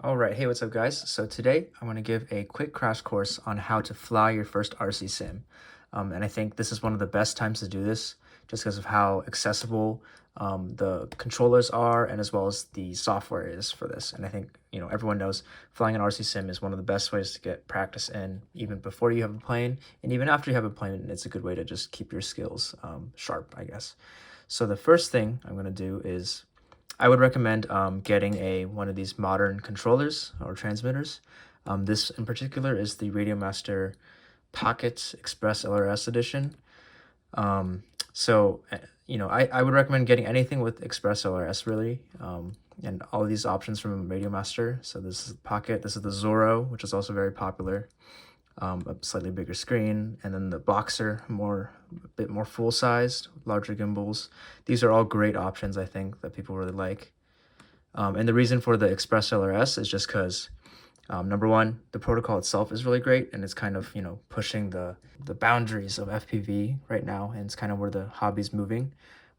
Alright, hey, what's up guys? So today I'm going to give a quick crash course on how to fly your first RC sim. And I think this is one of the best times to do this just because of how accessible the controllers are and as well as the software is for this. And I think, everyone knows flying an RC sim is one of the best ways to get practice in even before you have a plane. And even after you have a plane, it's a good way to just keep your skills sharp, I guess. So the first thing I'm going to do is I would recommend getting one of these modern controllers or transmitters. This in particular is the Radiomaster Pocket Express LRS edition. I would recommend getting anything with Express LRS really, and all of these options from Radiomaster. So this is Pocket, this is the Zorro, which is also very popular. A slightly bigger screen, and then the Boxer, a bit more full-sized, larger gimbals. These are all great options, I think, that people really like. And the reason for the Express LRS is just because, number one, the protocol itself is really great, and it's kind of, pushing the boundaries of FPV right now, and it's kind of where the hobby's moving.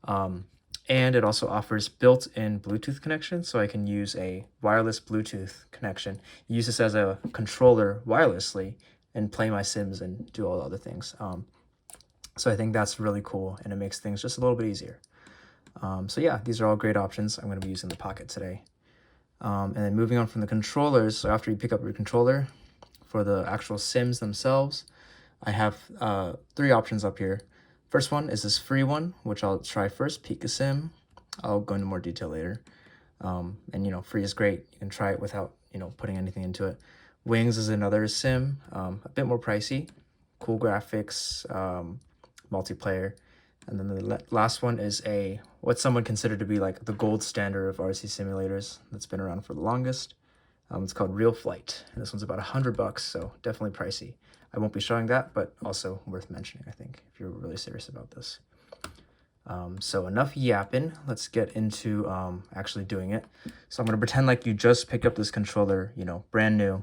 And it also offers built-in Bluetooth connection, so I can use a wireless Bluetooth connection, use this as a controller wirelessly, and play my sims and do all the other things. So I think that's really cool, and it makes things just a little bit easier. So yeah, these are all great options. I'm going to be using the Pocket today. And then moving on from the controllers, so after you pick up your controller, for the actual sims themselves, I have 3 options up here. First one is this free one, which I'll try first, Picasim. I'll go into more detail later. And free is great. You can try it without, putting anything into it. Wings is another sim, a bit more pricey, cool graphics, multiplayer. And then the last one is what someone considered to be like the gold standard of RC simulators that's been around for the longest. It's called Realflight, and this one's about $100, so definitely pricey. I won't be showing that, but also worth mentioning, I think, if you're really serious about this. So enough yapping. Let's get into actually doing it. So I'm going to pretend like you just picked up this controller, brand new,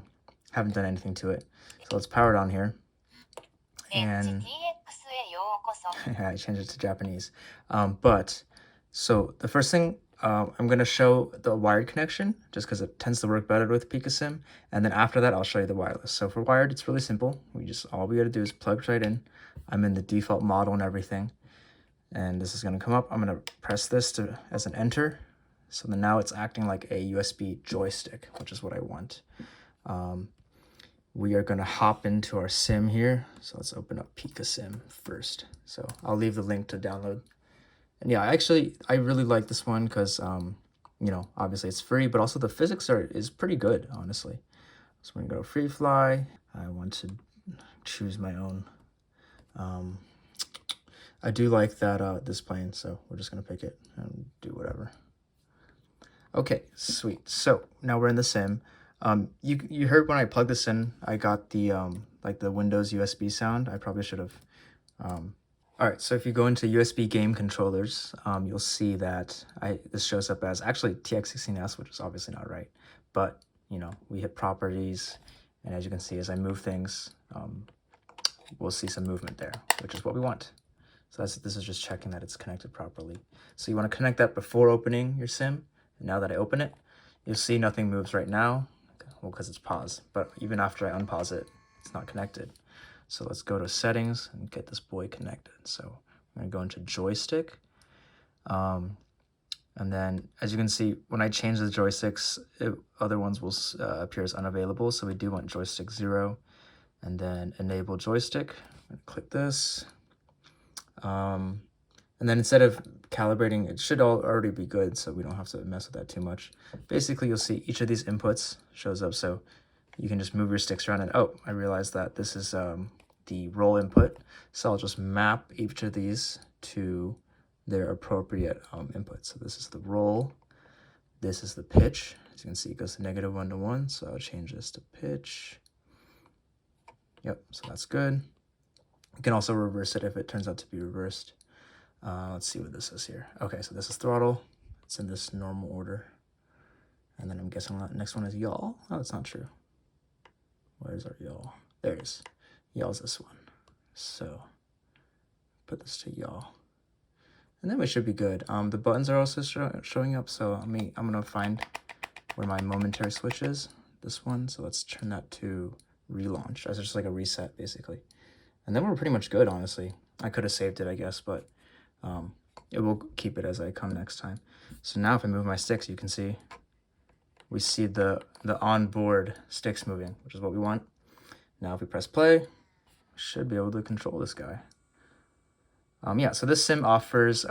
haven't done anything to it. So let's power it on here. And I changed it to Japanese. So the first thing, I'm going to show the wired connection just because it tends to work better with Picasim. And then after that, I'll show you the wireless. So for wired, it's really simple. All we got to do is plug right in. I'm in the default model and everything. And this is going to come up. I'm going to press this as an enter. So then now it's acting like a USB joystick, which is what I want. We are going to hop into our sim here. So let's open up Picasim first. So I'll leave the link to download. And yeah, I really like this one because, obviously it's free, but also the physics is pretty good, honestly. So we're going to go free fly. I want to choose my own. I do like that this plane, so we're just going to pick it and do whatever. Okay, sweet. So now we're in the sim. You heard when I plugged this in, I got the like the Windows USB sound. I probably should have. All right, so if you go into USB game controllers, you'll see that this shows up as actually TX16S, which is obviously not right. But we hit properties, and as you can see, as I move things, we'll see some movement there, which is what we want. So this is just checking that it's connected properly. So you want to connect that before opening your sim. And now that I open it, you'll see nothing moves right now. Well, because it's paused. But even after I unpause it, it's not connected. So let's go to settings and get this boy connected. So I'm going to go into joystick. And then, as you can see, when I change the joysticks, other ones will appear as unavailable. So we do want joystick 0. And then enable joystick. I'm going to click this. And then instead of calibrating, it should already be good, so we don't have to mess with that too much. Basically, you'll see each of these inputs shows up, so you can just move your sticks around and, oh, I realized that this is the roll input. So I'll just map each of these to their appropriate input. So this is the roll. This is the pitch. As you can see, it goes to -1 to 1, so I'll change this to pitch. Yep, so that's good. You can also reverse it if it turns out to be reversed. Let's see what this is here. Okay, so this is throttle. It's in this normal order. And then I'm guessing the next one is yaw. Oh, that's not true. Where's our yaw? There it is. Yaw's this one. So put this to yaw. And then we should be good. The buttons are also showing up, so I'm gonna find where my momentary switch is, this one. So let's turn that to relaunch. That's just like a reset, basically. And then we're pretty much good, honestly. I could have saved it, I guess, but it will keep it as I come next time. So now if I move my sticks, you can see we see the onboard sticks moving, which is what we want. Now if we press play, should be able to control this guy. Yeah, so this sim offers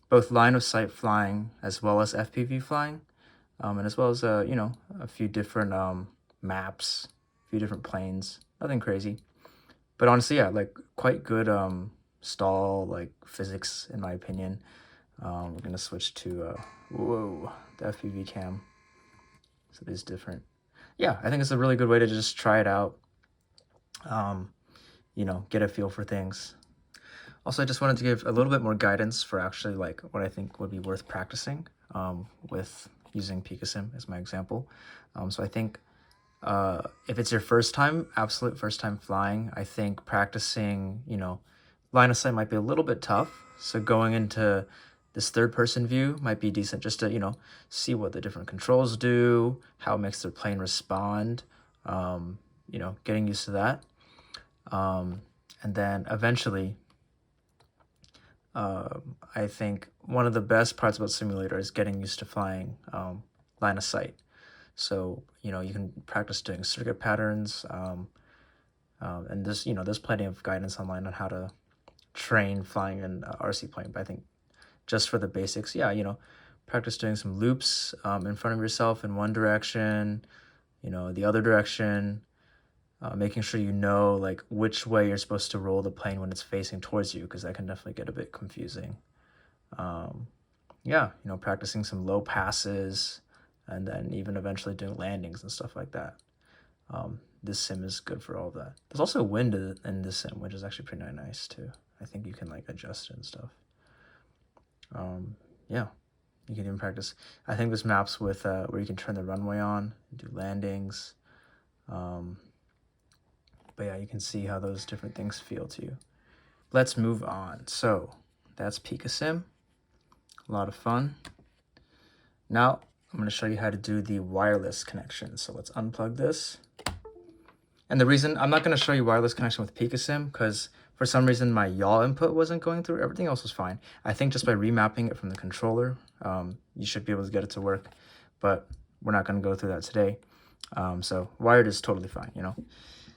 both line of sight flying as well as FPV flying, and as well as you know, a few different maps, a few different planes. Nothing crazy, but honestly, yeah, like quite good stall like physics in my opinion. We're gonna switch to whoa, the FPV cam. So these different, yeah, I think it's a really good way to just try it out. You know, get a feel for things. Also, I just wanted to give a little bit more guidance for actually like what I think would be worth practicing with using Picasim as my example. So I think if it's your first time, absolute first time flying, I think practicing, you know, line of sight might be a little bit tough. So going into this third person view might be decent just to, you know, see what the different controls do, how it makes their plane respond, you know, getting used to that. And then eventually, I think one of the best parts about simulator is getting used to flying line of sight. So, you know, you can practice doing circuit patterns, and this, you know, there's plenty of guidance online on how to train flying an RC plane. But I think just for the basics, yeah, you know, practice doing some loops in front of yourself in one direction, you know, the other direction, making sure you know like which way you're supposed to roll the plane when it's facing towards you, because that can definitely get a bit confusing. Yeah, you know, practicing some low passes, and then even eventually doing landings and stuff like that. This sim is good for all of that. There's also wind in this sim, which is actually pretty nice too. I think you can like adjust it and stuff. Yeah, you can even practice. I think this maps with where you can turn the runway on, do landings. But yeah, you can see how those different things feel to you. Let's move on. So that's Picasim. A lot of fun. Now I'm going to show you how to do the wireless connection. So let's unplug this. And the reason I'm not going to show you wireless connection with Picasim because for some reason my yaw input wasn't going through. Everything else was fine. I think just by remapping it from the controller, you should be able to get it to work. But we're not going to go through that today. So wired is totally fine, you know.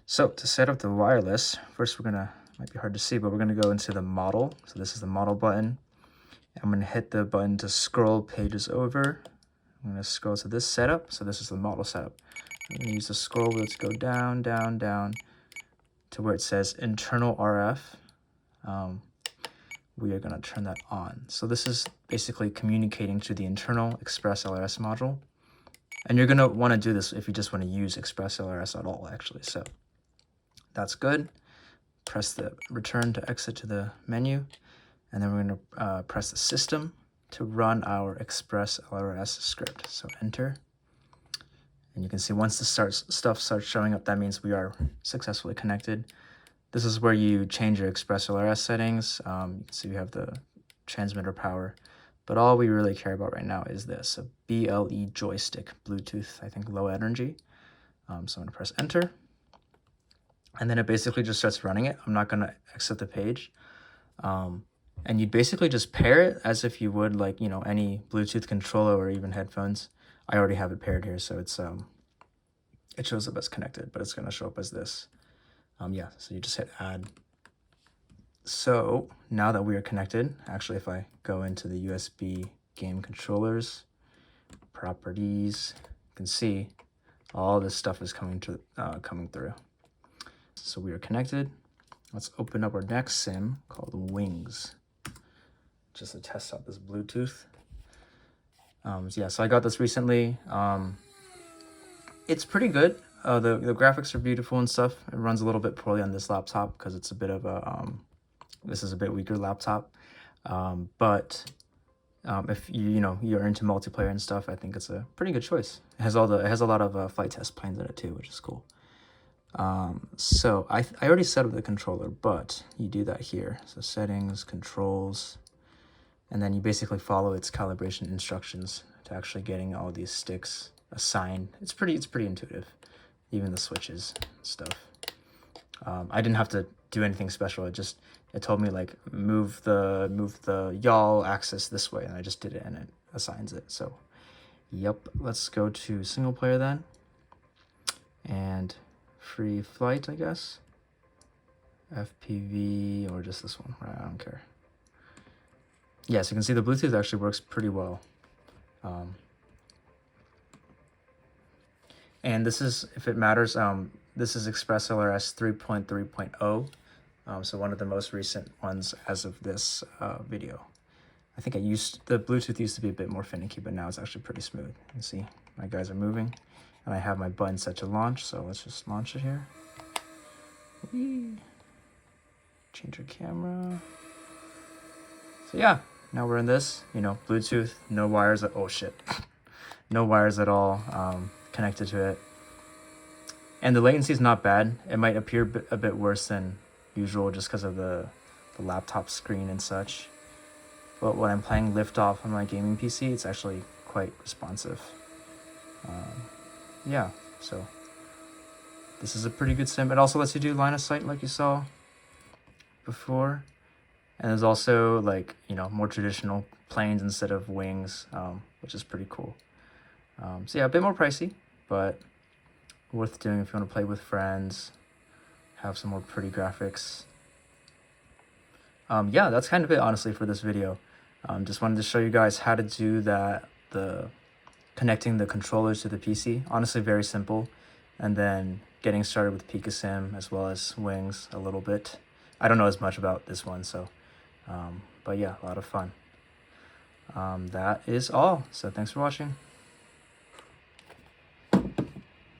So to set up the wireless, first we're going to, might be hard to see, but we're going to go into the model. So this is the model button. I'm going to hit the button to scroll pages over. I'm going to scroll to this setup. So this is the model setup. I'm going to use the scroll wheel to go down, down, down to where it says internal RF. We are going to turn that on. So this is basically communicating to the internal Express LRS module. And you're going to want to do this if you just want to use Express LRS at all, actually. So that's good. Press the return to exit to the menu. And then we're going to press the system to run our Express LRS script. So enter. And you can see once the stuff starts showing up, that means we are successfully connected. This is where you change your Express LRS settings. You can see we have the transmitter power. But all we really care about right now is this, a BLE joystick, Bluetooth, I think low energy. So I'm going to press enter. And then it basically just starts running it. I'm not going to exit the page. And you basically just pair it as if you would like, you know, any Bluetooth controller or even headphones. I already have it paired here, so it's it shows up as connected, but it's going to show up as this. Yeah, so you just hit add. So now that we are connected, actually if I go into the USB game controllers, properties, you can see all this stuff is coming through. So we are connected. Let's open up our next sim called Wings, just to test out this Bluetooth. Yeah, so I got this recently. It's pretty good. The graphics are beautiful and stuff. It runs a little bit poorly on this laptop because it's a bit of a this is a bit weaker laptop. But if you're into multiplayer and stuff, I think it's a pretty good choice. It has a lot of flight test planes in it too, which is cool. So I already set up the controller, but you do that here. So settings, controls, and then you basically follow its calibration instructions to actually getting all these sticks assign. It's pretty intuitive, even the switches and stuff. I didn't have to do anything special. It told me like move the yaw axis this way, and I just did it, and it assigns it. So yep, let's go to single player then, and free flight, I guess. FPV or just this one, right? I don't care. Yeah, so you can see the Bluetooth actually works pretty well. And this is, if it matters, this is Express LRS 3.3.0, so one of the most recent ones as of this video. I think the Bluetooth used to be a bit more finicky, but now it's actually pretty smooth. You can see my guys are moving, and I have my button set to launch, so let's just launch it here. Whee. Change your camera. So yeah, now we're in this, you know, Bluetooth, no wires oh shit. No wires at all connected to it. And the latency is not bad. It might appear a bit worse than usual just because of the laptop screen and such. But when I'm playing Liftoff on my gaming PC, it's actually quite responsive. Yeah, so this is a pretty good sim. It also lets you do line of sight like you saw before. And there's also like, you know, more traditional planes instead of wings, which is pretty cool. So yeah, a bit more pricey, but worth doing if you want to play with friends, have some more pretty graphics. Yeah, that's kind of it, honestly, for this video. Just wanted to show you guys how to do that, connecting the controllers to the PC. Honestly, very simple. And then getting started with Picasim as well as wings a little bit. I don't know as much about this one, so, but yeah, a lot of fun. That is all. So thanks for watching.